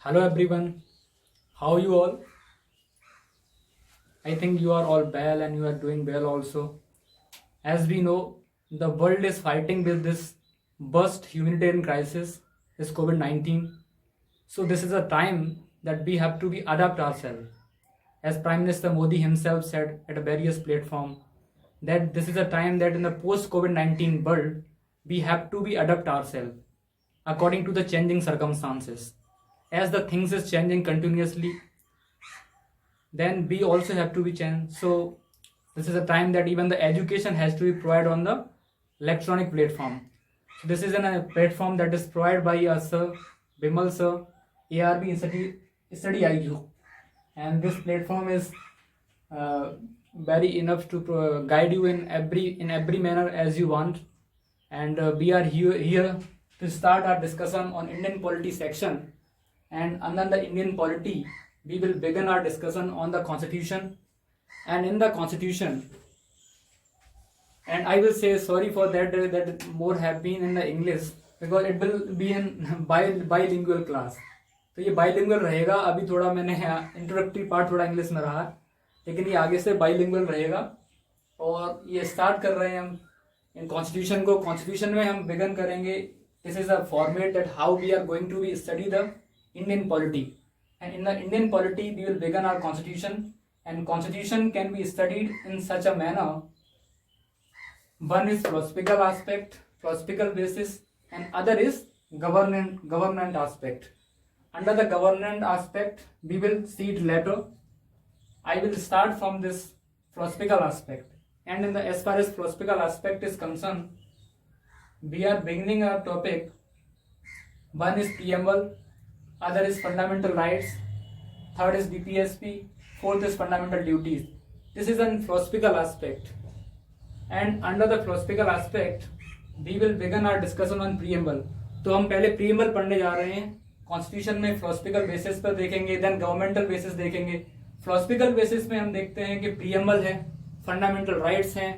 Hello everyone, how you all? I think you are all well and you are doing well also. As we know, the world is fighting with this burst humanitarian crisis, this COVID-19. So this is a time that we have to be adapt ourselves. As Prime Minister Modi himself said at a various platform, that this is a time that in the post COVID-19 world, we have to be adapt ourselves according to the changing circumstances. As the things is changing continuously, then we also have to be changed. So this is a time that even the education has to be provided on the electronic platform. So this is a platform that is provided by sir Bimal sir, ARB Study IQ, and this platform is very enough to guide you in every manner as you want. And we are here to start our discussion on Indian polity section. And under the Indian polity, we will begin our discussion on the constitution. And in the constitution, and I will say sorry for that more have been in the English because it will be in bilingual class. तो ये bilingual रहेगा. अभी थोड़ा मैंने introductory part थोड़ा English में रहा, लेकिन ये आगे से बाइलिंगुअल रहेगा. और ये स्टार्ट कर रहे हैं हम इन कॉन्स्टिट्यूशन को. कॉन्स्टिट्यूशन में हम बिगन करेंगे. This is a format that how we are going to be study the Indian polity, and in the Indian polity we will begin our constitution, and constitution can be studied in such a manner. One is philosophical aspect, philosophical basis, and other is government aspect. Under the government aspect we will see it later. I will start from this philosophical aspect, and in the as far as philosophical aspect is concerned, we are beginning our topic. One is preamble, other is fundamental rights, third is DPSP, fourth is fundamental duties. This is a philosophical aspect, and under the philosophical aspect we will begin our discussion on preamble. तो हम पहले preamble पढ़ने जा रहे हैं. Constitution में philosophical basis पर देखेंगे, then governmental basis देखेंगे. philosophical basis में हम देखते हैं कि preamble है, fundamental rights हैं,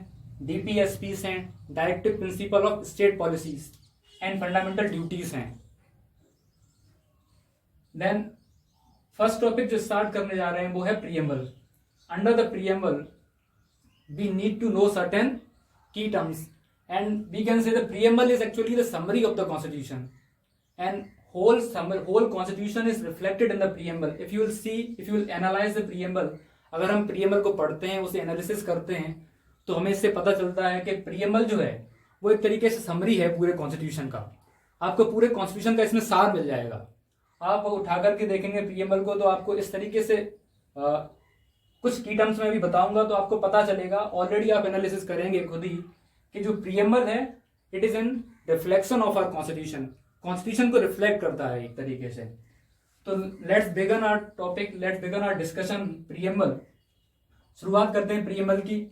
DPSPs हैं, directive principle of state policies, and fundamental duties हैं. देन फर्स्ट टॉपिक जो स्टार्ट करने जा रहे हैं वो है preamble. Under the preamble we need to know certain key terms, and we can say the preamble is actually the summary of the constitution, and whole constitution is reflected in the preamble. if you will analyze the preamble, अगर हम preamble को पढ़ते हैं, उसे analysis करते हैं, तो हमें इससे पता चलता है कि प्रीएम्बल जो है वो एक तरीके से समरी है पूरे कॉन्स्टिट्यूशन का. आपको पूरे कॉन्स्टिट्यूशन का इसमें सार मिल जाएगा. आप उठा करके देखेंगे प्रीएम्बल को तो आपको इस तरीके से कुछ की टर्म्स में भी बताऊंगा तो आपको पता चलेगा. ऑलरेडी आप एनालिसिस करेंगे खुद ही कि जो प्रीएम्बल है it is in reflection of our constitution. Constitution को रिफ्लेक्ट करता है एक तरीके से. तो let's begin our topic, let's begin our discussion preamble. शुरुआत करते हैं प्रीएम्बल की.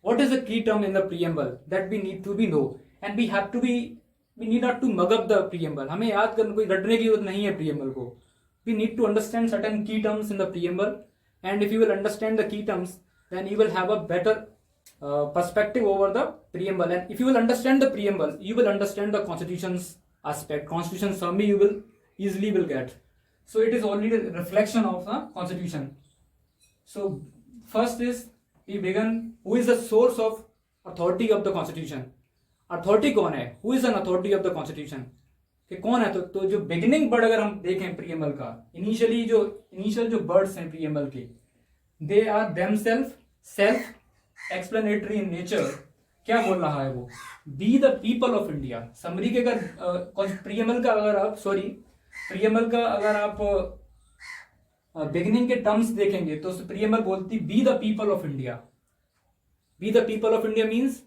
What is the key term in the preamble that we need to be know, and we have to be we need not to mug up the preamble. हमें याद करने कोई रटने की जरूरत नहीं है preamble को. We need to understand certain key terms in the preamble, and if you will understand the key terms, then you will have a better perspective over the preamble. And if you will understand the preamble, you will understand the constitution's aspect. Constitution summary you will easily get. So it is only the reflection of the constitution. So first is we begin. Who is the source of authority of the constitution? Authority कौन है? Who is an authority of the constitution, कि कौन है? तो जो beginning word अगर हम देखें प्रीएम्बल का, इनिशियल जो वर्ड्स हैं प्रीएम्बल के, they are self explanatory in nature. क्या बोल रहा है वो? We the people of India. Summary के अगर प्रीएम्बल का अगर आप बिगिनिंग के टर्म्स देखेंगे तो प्रीएम्बल बोलती B the people of India. B the people of India means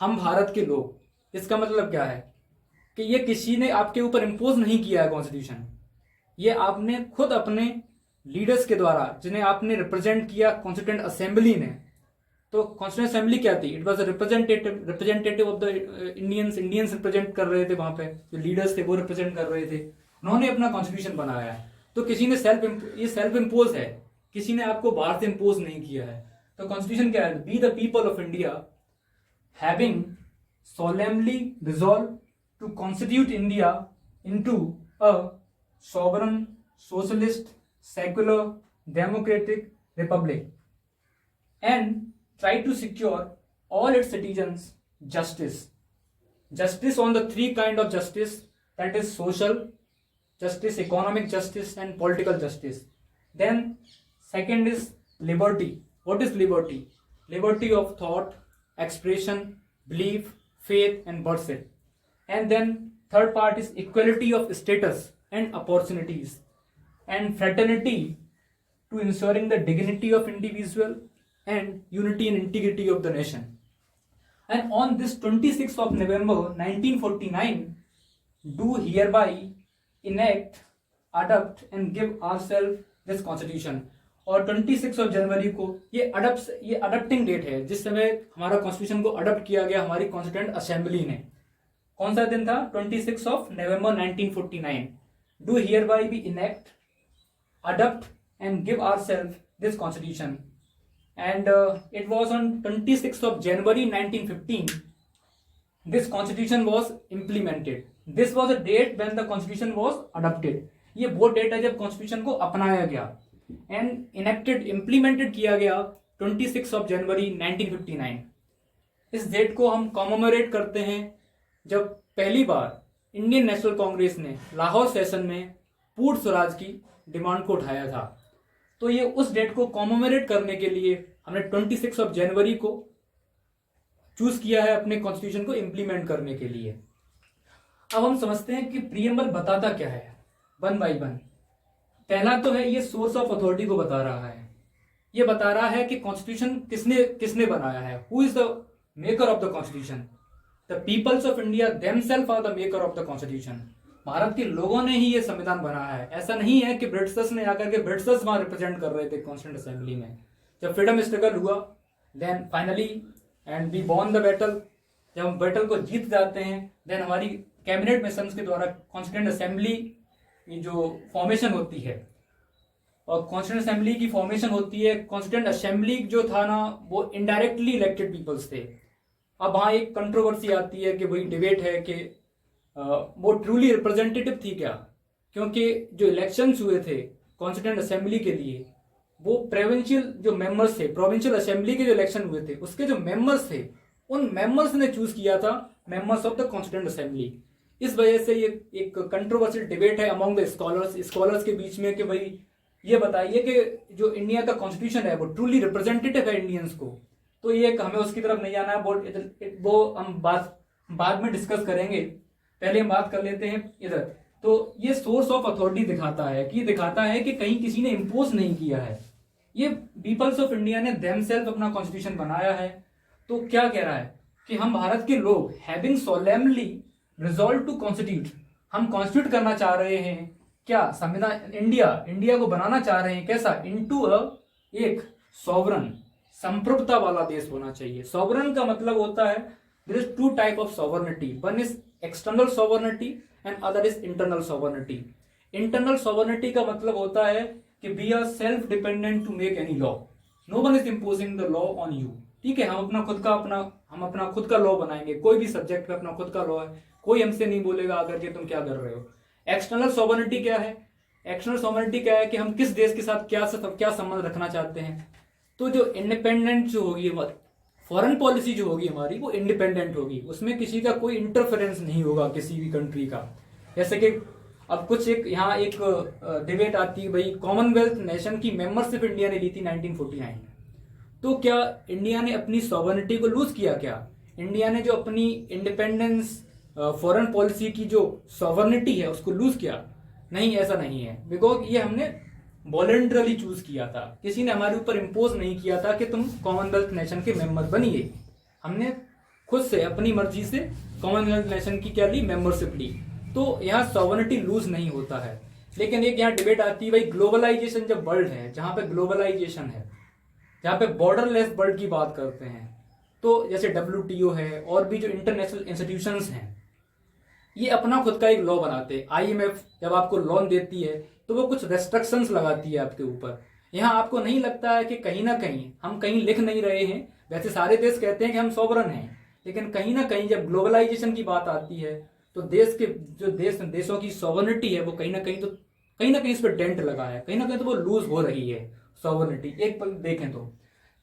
हम भारत के लोग. इसका मतलब क्या है कि ये किसी ने आपके ऊपर इम्पोज नहीं किया है कॉन्स्टिट्यूशन. ये आपने खुद अपने लीडर्स के द्वारा, जिन्हें आपने रिप्रेजेंट किया कॉन्स्टिट्यूएंट असेंबली ने. तो कॉन्स्टिट्यूएंट असेंबली क्या थी? It was a representative of the Indians represent कर रहे थे. वहां पे जो लीडर्स थे वो रिप्रेजेंट कर रहे थे. उन्होंने अपना कॉन्स्टिट्यूशन बनाया है. तो किसी ने सेल्फ इम्पोज है, किसी ने आपको बाहर से इम्पोज नहीं किया है. तो कॉन्स्टिट्यूशन क्या है? B the people of India having solemnly resolved to constitute India into a sovereign, socialist, secular, democratic republic and try to secure all its citizens justice. Justice on the three kind of justice, that is social justice, economic justice and political justice. Then second is liberty. What is liberty? Liberty of thought, expression, belief, faith and worship. And then third part is equality of status and opportunities and fraternity to ensuring the dignity of individual and unity and integrity of the nation. And on this 26th of November 1949, do hereby enact, adopt and give ourselves this constitution. और 26 of January को ये अडप्टिंग date है जिस समय हमारा constitution को adopt किया गया हमारी कॉन्स्टिट्यूएंट असेंबली ने. कौन सा दिन था? 26 of November 1949. Do hereby be enact, adopt and give ourselves this constitution. And it was on 26th of January 1915 this constitution was implemented. This was a date when the constitution was adopted. ये वो date है जब constitution को अपनाया गया and enacted implemented किया गया 26 of January 1959. इस डेट को हम कॉमेमोरेट करते हैं जब पहली बार इंडियन नेशनल कांग्रेस ने लाहौर सेशन में पूर्ण स्वराज की डिमांड को उठाया था. तो ये उस डेट को कॉमेमोरेट करने के लिए हमने 26 ऑफ जनवरी को चूज किया है अपने कॉन्स्टिट्यूशन को इंप्लीमेंट करने के लिए. अब हम समझते हैं कि प्रीएम्बल बताता क्या है वन बाय वन. पहला तो है ये सोर्स ऑफ अथॉरिटी को बता रहा है. ये बता रहा है कि कॉन्स्टिट्यूशन किसने बनाया है. Who is the maker of the constitution? The peoples of India themselves are the maker of the constitution. Bharat के लोगों ने ही ये संविधान बनाया है. ऐसा नहीं है कि ब्रिटिशर्स ने आकर के ब्रिटिशर्स वहां रिप्रेजेंट कर रहे थे कॉन्स्टिट्यूंट असेंबली में. जब फ्रीडम स्ट्रगल हुआ then finally and we won the battle, जब हम बैटल को जीत जाते हैं देन हमारी कैबिनेट मिशंस के द्वारा कॉन्स्टिट्यूंट असेंबली की जो फॉर्मेशन होती है और कॉन्स्टिट्यूंट असेंबली की फॉर्मेशन होती है. कॉन्स्टिट्यूंट असेंबली जो था ना वो इनडायरेक्टली इलेक्टेड पीपल्स थे. अब वहां एक कंट्रोवर्सी आती है कि वही डिबेट है कि वो ट्रूली रिप्रेजेंटेटिव थी क्या, क्योंकि जो इलेक्शंस हुए थे कॉन्स्टिट्यूंट असेंबली के लिए वो प्रोविंशियल जो मेंबर्स थे, प्रोविंशियल असेंबली के जो इलेक्शन हुए थे उसके जो मेंबर्स थे उन मेंबर्स ने चूज किया था members of the constituent assembly. इस वजह से ये एक कंट्रोवर्शियल डिबेट है अमॉन्ग द स्कॉलर्स के बीच में कि भाई ये बताइए कि जो इंडिया का कॉन्स्टिट्यूशन है वो ट्रूली रिप्रेजेंटेटिव है इंडियंस को. तो ये हमें उसकी तरफ नहीं आना है, वो हम बाद में डिस्कस करेंगे. पहले हम बात कर लेते हैं इधर. तो ये सोर्स ऑफ अथॉरिटी दिखाता है कि कहीं किसी ने इम्पोज नहीं किया है. ये पीपल्स ऑफ इंडिया ने देमसेल्फ अपना कॉन्स्टिट्यूशन बनाया है. तो क्या कह रहा है कि हम भारत के लोग having solemnly resolve to constitute, हम कॉन्स्टिट्यूट करना चाह रहे हैं क्या संविधान इंडिया को बनाना चाह रहे हैं कैसा, इनटू एक सॉवरन संप्रभुता वाला देश होना चाहिए. सॉवरन का मतलब होता है there is two type of sovereignty. One is external sovereignty and other is internal sovereignty. Internal sovereignty का मतलब होता है कि we are self dependent to make any law. No one is imposing the law on you. ठीक है, हम अपना खुद का लॉ बनाएंगे. कोई भी सब्जेक्ट पे अपना खुद का लॉ है, कोई हमसे नहीं बोलेगा आकर के तुम क्या कर रहे हो. एक्सटर्नल सॉवरनिटी क्या है? एक्सटर्नल सॉवरनिटी क्या है कि हम किस देश के साथ क्या संबंध रखना चाहते हैं. तो जो इंडिपेंडेंट जो होगी फॉरेन पॉलिसी जो होगी हमारी वो इंडिपेंडेंट होगी. उसमें किसी का कोई इंटरफेरेंस नहीं होगा किसी भी कंट्री का. जैसे कि अब कुछ यहाँ एक डिबेट आती है भाई कॉमनवेल्थ नेशन की मेंबरशिप इंडिया ने ली थी 1949 में. तो क्या इंडिया ने अपनी सॉवरनिटी को लूज किया क्या? इंडिया ने जो अपनी इंडिपेंडेंस फॉरेन पॉलिसी की जो सॉवरनिटी है उसको लूज किया? नहीं, ऐसा नहीं है. बिकॉज ये हमने वॉलंटरली चूज किया था. किसी ने हमारे ऊपर इम्पोज नहीं किया था कि तुम कॉमनवेल्थ नेशन के मेंबर बनिए. हमने खुद से अपनी मर्जी से कॉमनवेल्थ नेशन की क्या ली, मेंबरशिप ली. तो यहाँ सॉवरनिटी लूज नहीं होता है. लेकिन एक यहाँ डिबेट आती है भाई ग्लोबलाइजेशन जब वर्ल्ड है, जहां पे ग्लोबलाइजेशन है, जहां पे बॉर्डरलेस वर्ल्ड की बात करते हैं, तो जैसे WTO है और भी जो इंटरनेशनल इंस्टीट्यूशंस हैं ये अपना खुद का एक लॉ बनाते हैं. IMF जब आपको लोन देती है तो वो कुछ रेस्ट्रिक्शंस लगाती है आपके ऊपर. यहाँ आपको नहीं लगता है कि कहीं ना कहीं हम कहीं लिख नहीं रहे हैं? वैसे सारे देश कहते हैं कि हम सॉवरन हैं, लेकिन कहीं ना कहीं जब ग्लोबलाइजेशन की बात आती है तो देशों की सॉवरनिटी है वो कहीं ना कहीं तो कहीं ना कहीं इस पर डेंट लगा है, कहीं ना कहीं तो वो लूज हो रही है सॉवरेनिटी, एक पल देखें तो।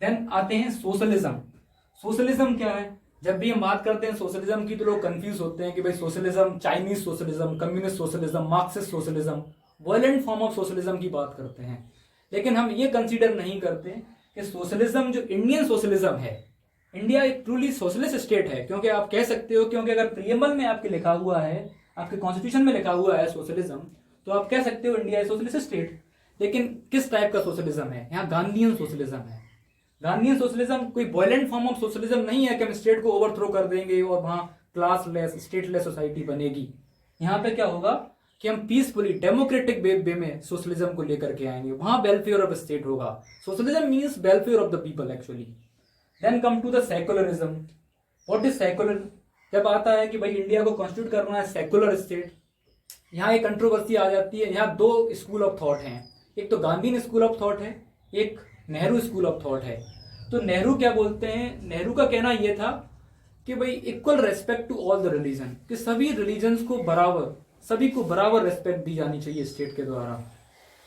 देन आते हैं सोशलिज्म। सोशलिज्म क्या है? जब भी हम बात करते हैं सोशलिज्म की तो लोग कंफ्यूज होते हैं कि भाई socialism, Chinese socialism, communist socialism, Marxist socialism, violent form of socialism की बात करते हैं। लेकिन हम ये कंसीडर नहीं करते कि सोशलिज्म जो इंडियन सोशलिज्म है, इंडिया एक ट्रूली सोशलिस्ट स्टेट है। क्योंकि आप कह सकते हो, क्योंकि अगर प्रियम्बल में आपके लिखा हुआ है, आपके कॉन्स्टिट्यूशन में लिखा हुआ है सोशलिज्म, तो आप कह सकते हो इंडिया सोशलिस्ट स्टेट। लेकिन किस टाइप का सोशलिज्म है? यहाँ गांधीयन सोशलिज्म है। गांधीयन सोशलिज्म कोई वायलेंट फॉर्म ऑफ सोशलिज्म नहीं है कि हम स्टेट को ओवरथ्रो कर देंगे और वहां क्लासलेस स्टेटलेस सोसाइटी बनेगी। यहाँ पे क्या होगा कि हम पीसफुली डेमोक्रेटिक वे में सोशलिज्म को लेकर के आएंगे, वहां वेलफेयर ऑफ स्टेट होगा। Socialism means welfare of the people actually. Then come to the secularism. What is secular? जब आता है कि भाई इंडिया को कॉन्स्टिट्यूट करना है सेकुलर स्टेट, यहाँ एक कंट्रोवर्सी आ जाती है। यहाँ दो स्कूल ऑफ थॉट हैं, एक तो गांधीयन स्कूल ऑफ थॉट है, एक नेहरू स्कूल ऑफ थॉट है। तो नेहरू क्या बोलते हैं? नेहरू का कहना यह था कि भाई equal respect to all the religion, कि सभी रिलीजन्स को बराबर, सभी को बराबर रेस्पेक्ट दी जानी चाहिए स्टेट के द्वारा।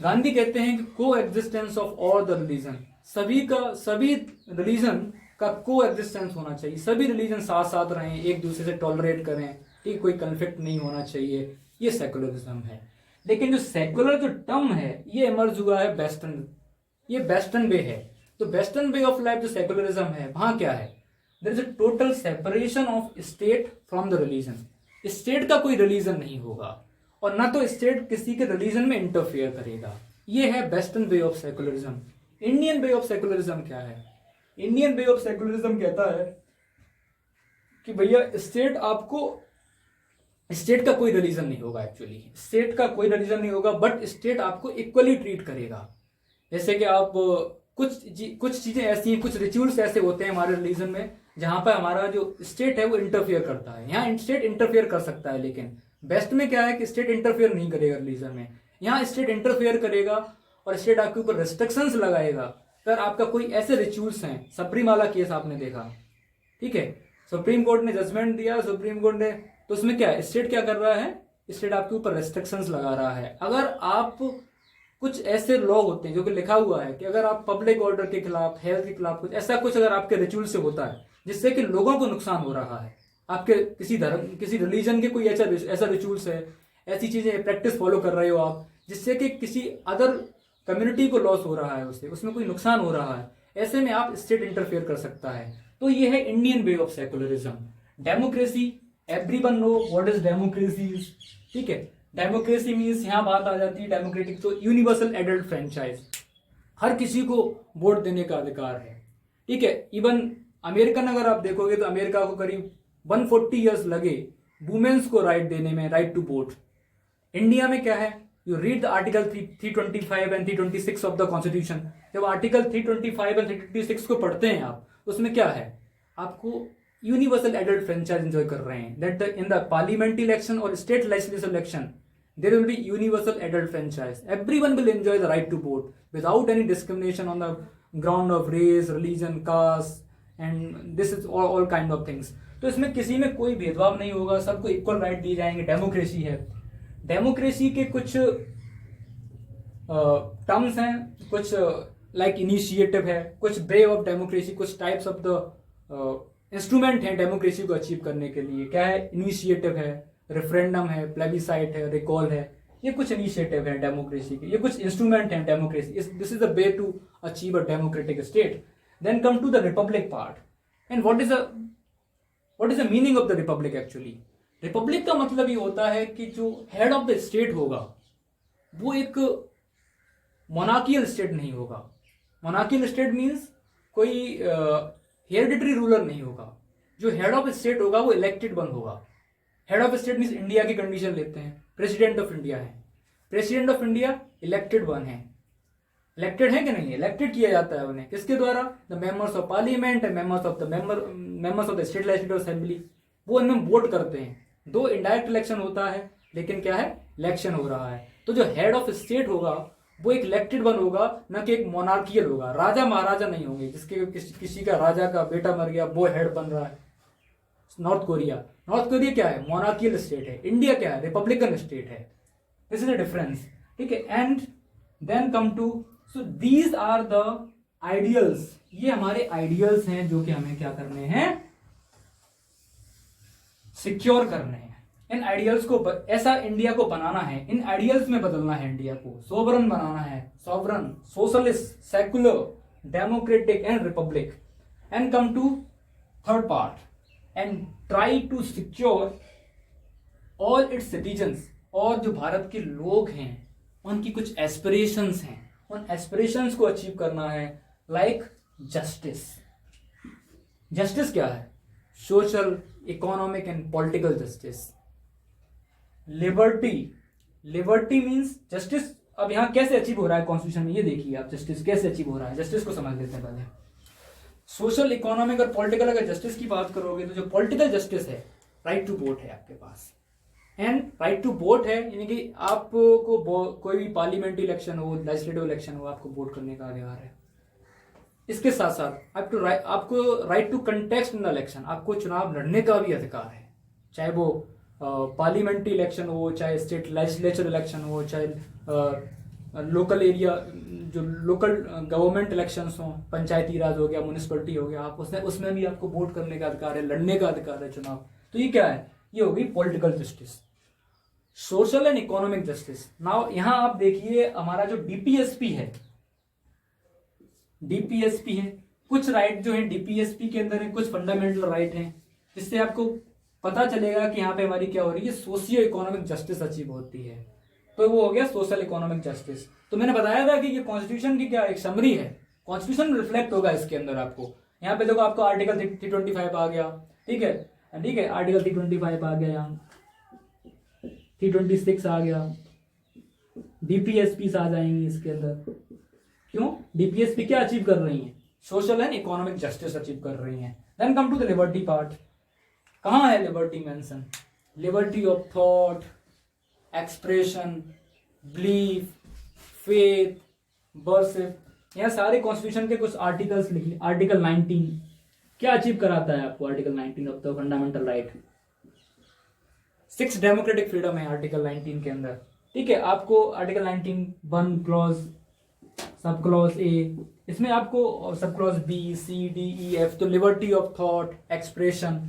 गांधी कहते हैं कि को existence of all the religion, सभी रिलीजन का को एग्जिस्टेंस होना चाहिए, सभी रिलीजन साथ साथ रहें, एक दूसरे से टॉलरेट करें, ठीक, कोई कन्फ्लिक्ट नहीं होना चाहिए। ये सेकुलरिज्म है। लेकिन जो सेकुलर जो टर्म है ये इमर्ज हुआ है वेस्टर्न, ये वेस्टर्न वे है। तो वेस्टर्न वे ऑफ लाइफ जो सेकुलरिज्म है, वहां क्या है? There is a total separation of state from the religion. State का कोई रिलीजन नहीं होगा और ना तो स्टेट किसी के रिलीजन में इंटरफेयर करेगा। ये है western way of secularism. Indian way of secularism क्या है? इंडियन वे ऑफ सेकुलरिज्म कहता है कि भैया स्टेट का कोई रिलीजन नहीं होगा। एक्चुअली स्टेट का कोई रिलीजन नहीं होगा, बट स्टेट आपको इक्वली ट्रीट करेगा। जैसे कि आप कुछ चीजें ऐसी हैं, कुछ रिचुअल्स ऐसे होते हैं हमारे रिलीजन में जहां पर हमारा जो स्टेट है वो इंटरफेयर करता है। यहाँ स्टेट इंटरफेयर कर सकता है, लेकिन वेस्ट में क्या है कि स्टेट इंटरफेयर नहीं करेगा रिलीजन में। यहाँ स्टेट इंटरफेयर करेगा और स्टेट आपके ऊपर रेस्ट्रिक्शंस लगाएगा। अगर आपका कोई ऐसे रिचुअल्स हैं, सबरीमाला केस आपने देखा, ठीक है, सुप्रीम कोर्ट ने जजमेंट दिया, सुप्रीम कोर्ट ने, तो उसमें क्या है, स्टेट क्या कर रहा है? स्टेट आपके ऊपर रेस्ट्रिक्शंस लगा रहा है। अगर आप कुछ ऐसे लॉ होते हैं जो कि लिखा हुआ है कि अगर आप पब्लिक ऑर्डर के खिलाफ, हेल्थ के खिलाफ, कुछ ऐसा कुछ अगर आपके रिचुअल से होता है जिससे कि लोगों को नुकसान हो रहा है, आपके किसी धर्म, किसी रिलीजन के कोई ऐसा रिचुअल्स है, ऐसी चीजें प्रैक्टिस फॉलो कर रहे हो आप, जिससे कि किसी अदर कम्युनिटी को लॉस हो रहा है, उसमें कोई नुकसान हो रहा है, ऐसे में आप स्टेट इंटरफेयर कर सकता है। तो ये है Indian way of secularism. Democracy, everyone know what is democracy, ठीक है। डेमोक्रेसी मीन्स यहाँ बात आ जाती है डेमोक्रेटिक, तो यूनिवर्सल एडल्ट फ्रेंचाइज, हर किसी को वोट देने का अधिकार है, ठीक है। इवन अमेरिकन अगर आप देखोगे तो अमेरिका को करीब 140 ईयर्स लगे वुमेन्स को राइट देने में, राइट टू वोट। इंडिया में क्या है, you read the article 325 and 326 of the constitution. जब आर्टिकल 325 एंड 326 को पढ़ते हैं आप, उसमें क्या है, आपको यूनिवर्सल एडल्ट फ्रेंचाइज एंजॉय कर रहे हैं, that in the parliament election और state legislative election there will be universal adult franchise. Everyone will enjoy the right to vote without any discrimination on the ground of race, religion, caste, and this is all kind of things. तो इसमें किसी में कोई भेदभाव नहीं होगा, सबको equal right दिए जाएंगे। डेमोक्रेसी है, डेमोक्रेसी के कुछ टर्म्स हैं, कुछ लाइक इनिशिएटिव है, कुछ वे ऑफ डेमोक्रेसी, कुछ टाइप्स ऑफ द इंस्ट्रूमेंट हैं डेमोक्रेसी को अचीव करने के लिए। क्या है, इनिशिएटिव है, रेफरेंडम है, प्लेबिसाइट है, रिकॉल है, ये कुछ इनिशिएटिव है डेमोक्रेसी के, ये कुछ इंस्ट्रूमेंट हैं democracy. This is the way to achieve a democratic state. Then come to the republic part. And what is the meaning of the republic actually? Republic का मतलब ये होता है कि जो हेड ऑफ द स्टेट होगा वो एक मोनार्कियल स्टेट नहीं होगा। मोनार्कियल स्टेट मीन्स कोई हेरिडिटरी रूलर नहीं होगा। जो हेड ऑफ स्टेट होगा वो इलेक्टेड वन होगा। Head of state means India की कंडीशन लेते हैं, प्रेसिडेंट ऑफ इंडिया है, president of India elected one है। इलेक्टेड है कि नहीं, इलेक्टेड किया जाता है उन्हें, किसके द्वारा? The members of parliament, members of the state legislative assembly, वो इनमें वोट करते हैं। दो इनडायरेक्ट इलेक्शन होता है, लेकिन क्या है, इलेक्शन हो रहा है। तो जो हेड ऑफ स्टेट होगा वो एक इलेक्टेड वन होगा, न कि एक मोनार्कियल होगा। राजा महाराजा नहीं होंगे, जिसके किसी का राजा का बेटा मर गया वो हेड बन रहा है। नॉर्थ कोरिया क्या है, मोनार्कियल स्टेट है। इंडिया क्या है, रिपब्लिकन स्टेट है। This is the difference. ठीक है. And then come to, so these are the ideals, ये हमारे आइडियल्स हैं जो कि हमें क्या करने हैं, सिक्योर करने हैं. इन आइडियल्स को ऐसा इंडिया को बनाना है, इन आइडियल्स में बदलना है इंडिया को, सोवरन बनाना है, sovereign, socialist, secular, democratic and republic. And come to third part and try to secure all its citizens. और जो भारत के लोग हैं उनकी कुछ एस्पिरेशंस हैं, उन एस्पिरेशंस को अचीव करना है. Like justice. जस्टिस क्या है? Social, economic and political justice. Liberty, liberty means justice. अब यहां कैसे अचीव हो रहा है कॉन्स्टिट्यूशन में, ये देखिए आप जस्टिस कैसे अचीव हो रहा है. जस्टिस को समझ लेते हैं पहले. सोशल, इकोनॉमिक और पॉलिटिकल, अगर जस्टिस की बात करोगे तो जो पॉलिटिकल जस्टिस है, राइट टू वोट है आपके पास. एंड राइट टू वोट है यानी कि आपको कोई भी पार्लियामेंट्री इलेक्शन हो, लेजिस्लेटिव इलेक्शन हो, आपको वोट करने का अधिकार है. इसके साथ साथ आपको right to contest in the election, आपको चुनाव लड़ने का भी अधिकार है. चाहे वो पार्लियामेंट्री इलेक्शन हो, चाहे स्टेट लेजिस्लेचर इलेक्शन हो, चाहे लोकल एरिया जो लोकल गवर्नमेंट इलेक्शंस हो, पंचायती राज हो गया, म्यूनिसिपलिटी हो गया, आप उसमें भी आपको वोट करने का अधिकार है, लड़ने का अधिकार है चुनाव. तो ये क्या है? ये होगी political justice. Social and economic justice. Now यहां आप देखिए हमारा जो डीपीएसपी है, डीपीएसपी है, कुछ राइट जो है डीपीएसपी के अंदर है, कुछ फंडामेंटल राइट हैं, जिससे आपको पता चलेगा कि यहाँ पे हमारी क्या हो रही है, सोशियो इकोनॉमिक जस्टिस अचीव होती है. तो वो हो गया सोशल इकोनॉमिक जस्टिस. तो मैंने बताया था कि ये कॉन्स्टिट्यूशन की क्या एक समरी है, कॉन्स्टिट्यूशन रिफ्लेक्ट होगा इसके अंदर. आपको यहाँ पे देखो, आपको आर्टिकल 325 आ गया, ठीक है, ठीक है, आर्टिकल 325 आ गया, यहाँ 326 आ गया, डीपीएसपी आ जाएंगी इसके अंदर. क्यों? डीपीएसपी क्या अचीव कर रही है? Social and economic justice achieve कर रही है. Then come to the liberty part. कहां है liberty mention? Liberty of thought, expression, belief, faith, worship. यह सारे कॉन्स्टिट्यूशन के कुछ आर्टिकल्स लिखिए. आर्टिकल 19 क्या अचीव कराता है आपको? Article 19 of the fundamental right. 6 democratic freedom है आर्टिकल 19 के अंदर. ठीक है, आपको article 19 1 clause, sub clause A, इसमें आपको सब क्लॉज बी, सी, डी, ई, एफ. तो लिबर्टी ऑफ थॉट, एक्सप्रेशन.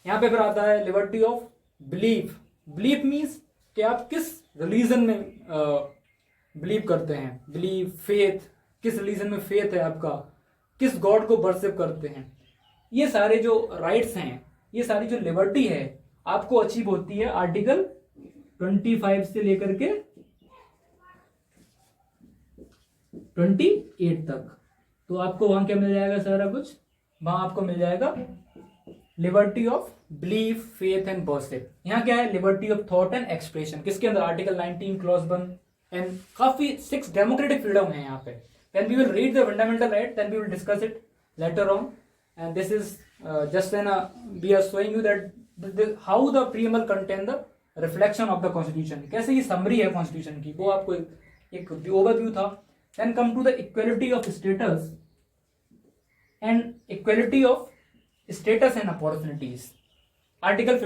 यहाँ पे फिर आता है liberty of belief. Belief means कि आप किस रिलीजन में बिलीव करते हैं. बिलीव, फेथ, किस रिलीजन में फेथ है आपका, किस गॉड को वर्शिप करते हैं. ये सारे जो राइट्स हैं, ये सारी जो लिबर्टी है आपको अचीव होती है आर्टिकल 25 से लेकर के 28 तक. तो आपको वहां क्या मिल जाएगा? सारा कुछ वहां आपको मिल जाएगा liberty of belief, faith and worship. यहाँ क्या है? Liberty of thought and expression. किसके अंदर? Article 19 clause 1. एंड काफी 6 डेमोक्रेटिक फ्रीडम है यहाँ पे. When we will read the fundamental right, then we will discuss it later on. And this is just we are showing you that how the preamble contain the reflection of the constitution. कैसे ये summary है constitution की, वो आपको एक overview था. Then come to the equality of status and equality of status and opportunities. Article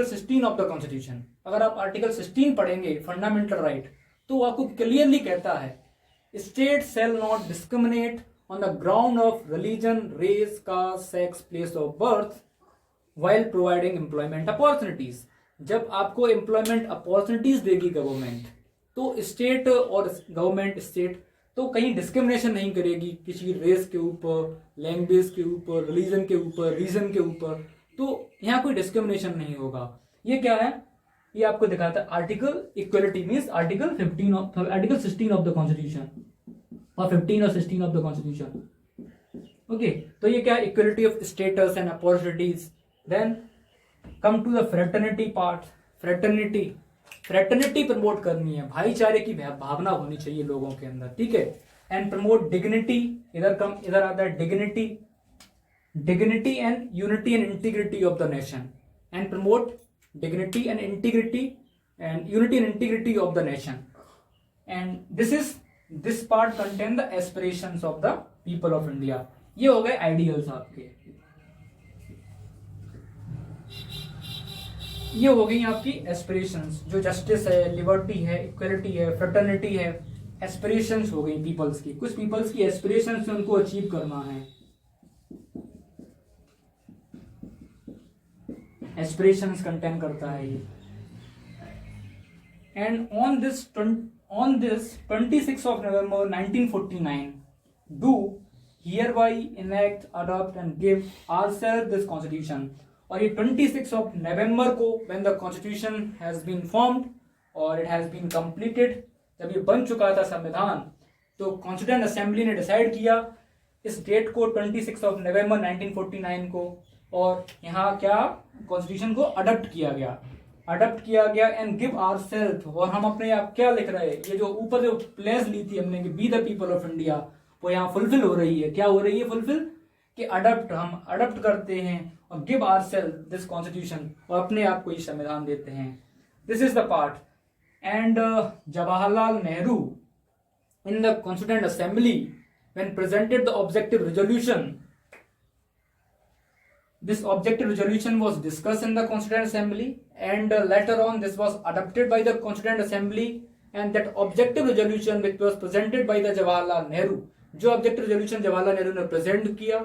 16 of the constitution. अगर आप article 16 पढ़ेंगे fundamental right, तो आपको clearly कहता है State shall not discriminate on the ground of religion, race, caste, sex, place of birth while providing employment opportunities. जब आपको employment opportunities देगी गवर्नमेंट, तो स्टेट और गवर्नमेंट स्टेट तो कहीं डिस्क्रिमिनेशन नहीं करेगी किसी रेस के ऊपर, लैंग्वेज के ऊपर, रिलीजन के ऊपर, रीजन के ऊपर. तो यहाँ कोई डिस्क्रिमिनेशन नहीं होगा. ये क्या है? ये आपको दिखाता है article equality means article 16 of the constitution और 15 और 16 ऑफ द कॉन्स्टिट्यूशन. ओके, तो ये क्या है? Equality of status and opportunities. Then come to the fraternity part. Fraternity promote करनी है, भाईचारे की भावना होनी चाहिए लोगों के अंदर. ठीक है. And promote dignity. इधर आता है dignity and unity and integrity of the nation. And promote dignity and integrity and unity and integrity of the nation. And this part contain the aspirations of the people of India. ये हो गए ideals आपके. ये हो गई आपकी aspirations, जो justice है, लिबर्टी है, इक्वलिटी है, फ्रेटर्निटी है, एस्पिरेशंस हो गई पीपल्स की। कुछ पीपल्स की एस्पिरेशंस उनको अचीव करना है, एस्पिरेशंस कंटेन करता है ये। And on this 26 of November 1949 do hereby enact, adopt and give ourselves this constitution। और ये 26 of November को when the constitution has been formed और it has been completed, जब ये बन चुका था संविधान, तो कॉन्स्टिट्यूएंट असेंबली ने डिसाइड किया इस डेट को 26 of November 1949 को, और यहाँ क्या कॉन्स्टिट्यूशन को अडॉप्ट किया गया एंड गिव आवरसेल्फ। और हम अपने आप क्या लिख रहे हैं, ये जो ऊपर जो प्लेस ली थी हमने कि B the people of India, वो यहाँ फुलफिल हो रही है। क्या हो रही है फुलफिल? कि हम अडॉप्ट करते हैं और गिव आवरसेल्फ दिस कॉन्स्टिट्यूशन, और अपने आप को ये संविधान देते हैं। This is the part. And Jawaharlal Nehru in the constituent assembly when presented the objective resolution, this objective resolution was discussed in the Constituent Assembly, and later on this was adopted by the Constituent Assembly, and that objective resolution which was presented by the Jawaharlal Nehru, जो objective resolution Jawaharlal Nehru ने present किया,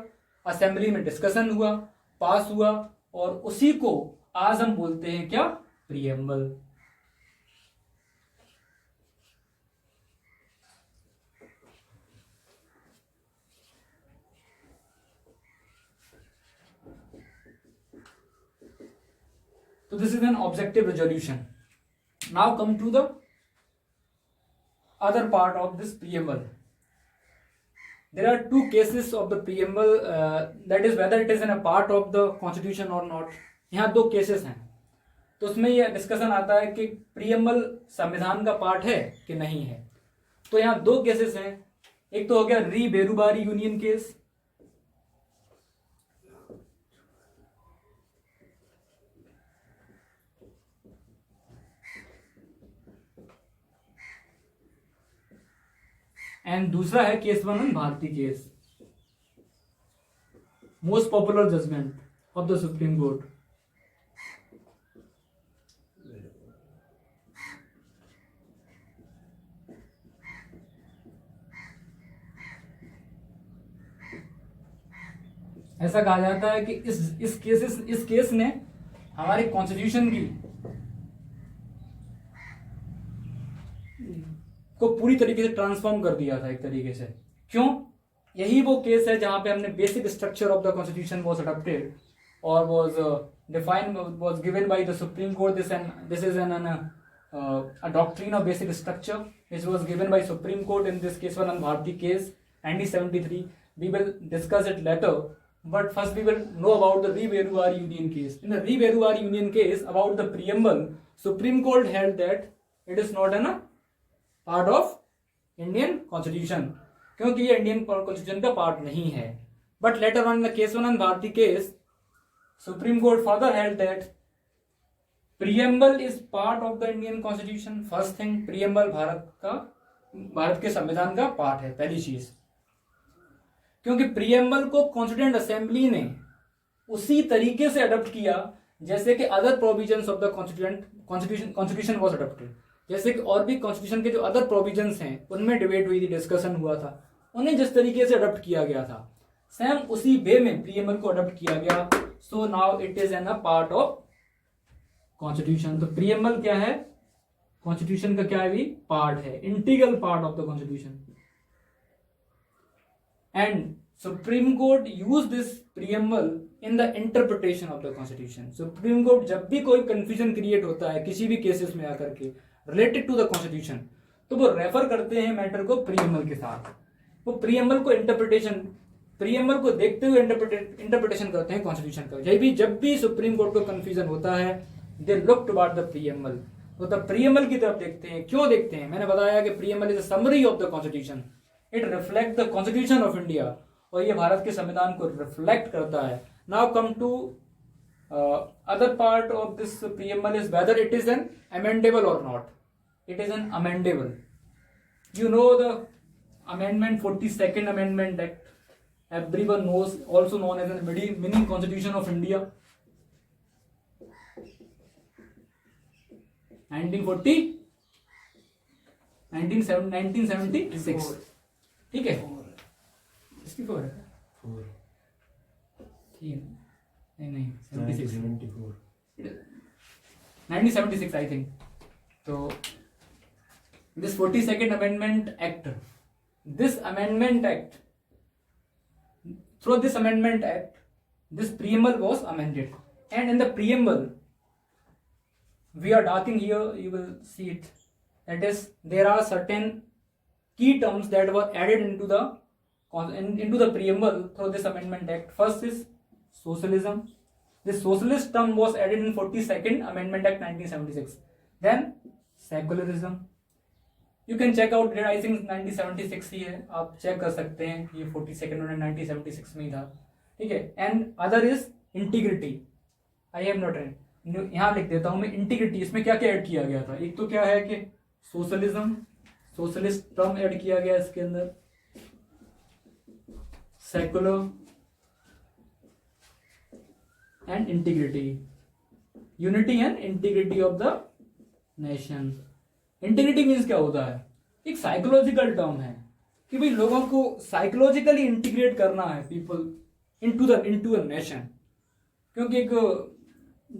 assembly में discussion हुआ, पास हुआ, और उसी को आज हम बोलते हैं क्या? Preamble. So this is an objective resolution. Now come to the other part of this preamble. There are two cases of the preamble, that is whether it is in a part of the constitution or not. यहाँ दो cases हैं, तो उसमें यह discussion आता है कि preamble संविधान का पार्ट है कि नहीं है। तो यहाँ दो केसेस हैं, एक तो हो गया री बेरूबारी यूनियन केस, एंड दूसरा है Kesavananda Bharati case, most popular judgment of the supreme court. ऐसा कहा जाता है कि इस केस ने हमारे कॉन्स्टिट्यूशन की को पूरी तरीके से ट्रांसफॉर्म कर दिया था एक तरीके से। क्यों? यही वो केस है जहां पे हमने basic structure of the constitution was adopted और was defined, was given by the supreme court. This is a doctrine of basic structure which was given by Supreme Court in this Keswanand Bharati case 1973. We will discuss it later, but first we will know about the Re-Berubari Union case. In the Re-Berubari Union case, about the preamble, Supreme Court held that it is not a part of Indian Constitution, क्योंकि ये Indian constitution का part नहीं है। But later on in the Kesavananda Bharati case, supreme court further held that preamble is part of the Indian constitution. First thing, preamble Bharat के संविधान का part है, पहली चीज, क्योंकि प्रीएम्बल को कॉन्स्टिट्यूएंट असेंबली ने उसी तरीके से अडॉप्ट किया जैसे कि other provisions of the constitution was adopted. जैसे कि और भी कॉन्स्टिट्यूशन के जो अदर प्रोविजंस हैं उनमें डिबेट हुई थी, डिस्कशन हुआ था, उन्हें जिस तरीके से अडॉप्ट किया गया था सेम उसी वे में प्रीएम्बल को अडॉप्ट किया गया। So now it is N a part of constitution. तो प्रीएम्बल क्या है? कॉन्स्टिट्यूशन का क्या है? भी पार्ट है, integral part of the constitution. And supreme court use this preamble in the interpretation of the constitution. Supreme court जब भी कोई कंफ्यूजन क्रिएट होता है किसी भी केसेस में आकर के रिलेटेड टू द कॉन्स्टिट्यूशन, तो वो रेफर करते हैं मैटर को प्रीएम्बल के साथ। वो प्रीएम्बल को प्रीएम्बल को देखते हुए इंटरप्रिटेशन करते हैं कॉन्स्टिट्यूशन का। जब भी सुप्रीम कोर्ट को कंफ्यूजन होता है, they look toward the preamble, तो द प्रीएम्बल की तरफ देखते हैं। क्यों देखते हैं? मैंने बताया कि preamble is a summary of the constitution, it reflect the constitution of India, और ये भारत के संविधान को रिफ्लेक्ट करता है। Now come to other part of this preamble is whether it is an amendable और not. It is an amendable. You know the amendment, 42nd Amendment Act. Everyone knows, also known as the mini Constitution of India. 1976, ठीक है, 64 है, नहीं 1976 I think. तो this 42nd Amendment Act, through this amendment act, this preamble was amended, and in the preamble we are talking here, you will see it, that is there are certain key terms that were added into the preamble through this amendment act. First is socialism. This socialist term was added in 42nd Amendment Act 1976. Then secularism. You can check out, I think 1976 ही है, आप check कर सकते हैं, ये 42nd और 1976 में ही था, ठीक है. And other is integrity. I have note red, यहाँ लिख देता हूँ मैं इंटीग्रिटी. इसमें क्या क्या ऐड किया गया था? एक तो क्या है कि सोशलिज्म, सोशलिस्ट टर्म ऐड किया गया इसके अंदर, secular and integrity, unity and integrity of the nation. Integrity means क्या होता है? एक साइकोलॉजिकल टर्म है कि भाई लोगों को साइकोलॉजिकली इंटीग्रेट करना है पीपल इनटू अ नेशन. क्योंकि एक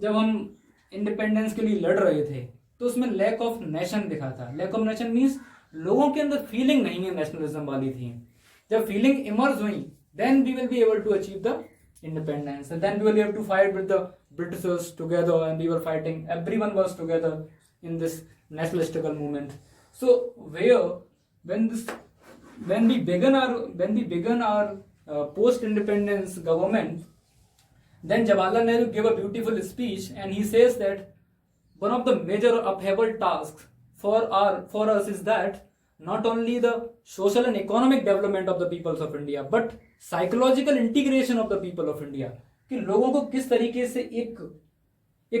जब हम इंडिपेंडेंस के लिए लड़ रहे थे तो उसमें लैक ऑफ नेशन दिखा था. लैक ऑफ नेशन मीन्स लोगों के अंदर फीलिंग नहीं है नेशनलिज्म वाली थी. जब फीलिंग इमर्ज हुई then we will be able to achieve the independence, and then we will have to fight with the Britishers together, and we were fighting, everyone was together in this nationalistical movement. So when we began our post independence government, then Jawaharlal Nehru gave a beautiful speech, and he says that one of the major upheaval tasks for us is that not only the social and economic development of the peoples of India, but psychological integration of the people of India. कि लोगों को किस तरीके से एक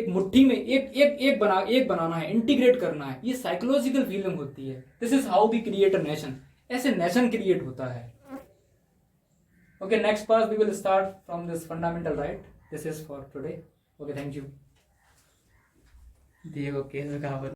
मुट्ठी में एक बनाना है, इंटीग्रेट करना है, ये साइकोलॉजिकल फीलिंग होती है. This is how we create a nation. ऐसे नेशन क्रिएट होता है. Okay, next part we will start from this fundamental right. This is for today. Okay, thank you. देखो कैसे कहावत